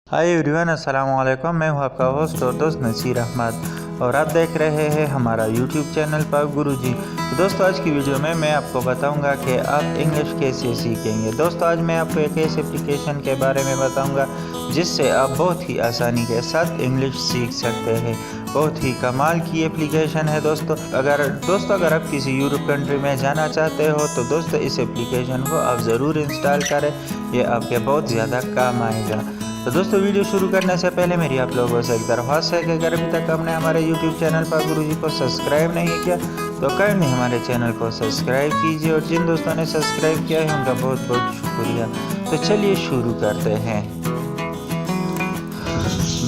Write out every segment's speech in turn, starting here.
Hi everyone, अस्सलाम वालेकुम। मैं हूं आपका होस्ट और दोस्त नसीर अहमद और आप देख रहे हैं हमारा यूट्यूब चैनल पाक गुरुजी। तो दोस्तों, आज की वीडियो में मैं आपको बताऊंगा कि आप इंग्लिश कैसे सीखेंगे। दोस्तों, आज मैं आपको एक ऐसे एप्लीकेशन के बारे में बताऊंगा जिससे आप बहुत ही आसानी के साथ इंग्लिश सीख सकते हैं। बहुत ही कमाल की एप्लीकेशन है दोस्तों। अगर आप किसी यूरोप कंट्री में जाना चाहते हो तो दोस्तों इस एप्लीकेशन को आप ज़रूर इंस्टॉल करें, ये आपके बहुत ज़्यादा काम आएगा। तो दोस्तों, वीडियो शुरू करने से पहले मेरी आप लोगों से एक दरख्वास्त है कि अगर अभी तक आपने हमारे YouTube चैनल पाक गुरुजी को सब्सक्राइब नहीं किया तो काइंडली हमारे चैनल को सब्सक्राइब कीजिए और जिन दोस्तों ने सब्सक्राइब किया है उनका बहुत बहुत शुक्रिया। तो चलिए शुरू करते हैं।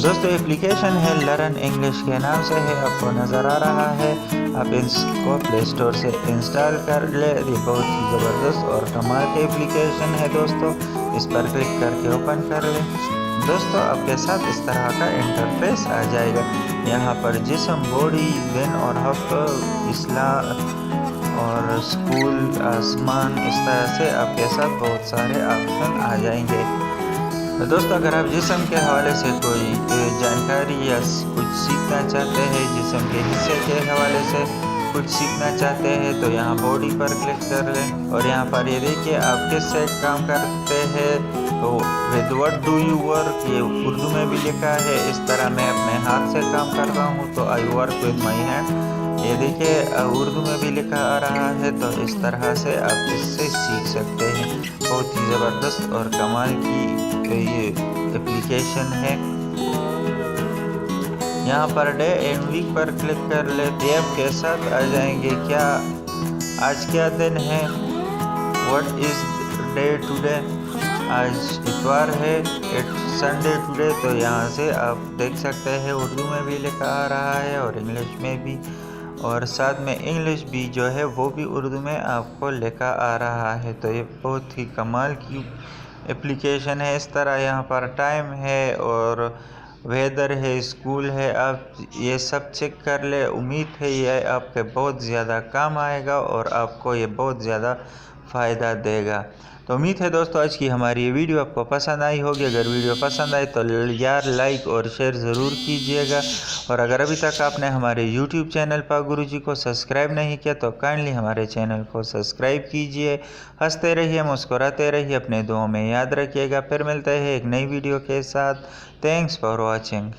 दोस्तों, एप्लीकेशन है लर्न इंग्लिश के नाम से है, आपको नज़र आ रहा है। आप इसको प्ले स्टोर से इंस्टॉल कर ले। ये बहुत ही ज़बरदस्त और कमाल की एप्लीकेशन है दोस्तों। इस पर क्लिक करके ओपन कर ले। दोस्तों, आपके साथ इस तरह का इंटरफेस आ जाएगा। यहाँ पर जिस्म, बॉडी, दिन और हफ्ता, इस्लाम और स्कूल, आसमान, इस तरह से आपके साथ बहुत सारे ऑप्शन आ जाएंगे। तो दोस्तों, अगर आप जिस्म के हवाले से कोई जानकारी या कुछ सीखना चाहते हैं, जिस्म के हिस्से के हवाले से कुछ सीखना चाहते हैं तो यहाँ बॉडी पर क्लिक कर लें और यहाँ पर ये देखिए आप किससे काम करते हैं। तो with what do you work, ये उर्दू में भी लिखा है। इस तरह मैं अपने हाथ से काम करता हूँ तो I work with my hand, ये देखिए उर्दू में भी लिखा आ रहा है। तो इस तरह से आप इससे सीख सकते हैं। बहुत ही ज़बरदस्त और कमाल की ये एप्लीकेशन है। यहाँ पर डे एंड वीक पर क्लिक कर ले, डे के साथ आ जाएंगे। क्या आज क्या दिन है, व्हाट इज डे टुडे, आज इतवार है, इट्स संडे टुडे। तो यहाँ से आप देख सकते हैं उर्दू में भी लिखा आ रहा है और इंग्लिश में भी, और साथ में इंग्लिश भी जो है वो भी उर्दू में आपको लिखा आ रहा है। तो ये बहुत ही कमाल की एप्लीकेशन है। इस तरह यहाँ पर टाइम है और वेदर है, स्कूल है, आप ये सब चेक कर ले। उम्मीद है ये आपके बहुत ज़्यादा काम आएगा और आपको ये बहुत ज़्यादा फ़ायदा देगा। तो उम्मीद है दोस्तों आज की हमारी ये वीडियो आपको पसंद आई होगी। अगर वीडियो पसंद आए तो यार लाइक और शेयर ज़रूर कीजिएगा। और अगर अभी तक आपने हमारे YouTube चैनल पाक गुरुजी को सब्सक्राइब नहीं किया तो काइंडली हमारे चैनल को सब्सक्राइब कीजिए। हंसते रहिए, मुस्कुराते रहिए, अपने दुआओं में याद रखिएगा। फिर मिलते हैं एक नई वीडियो के साथ। Thanks for watching.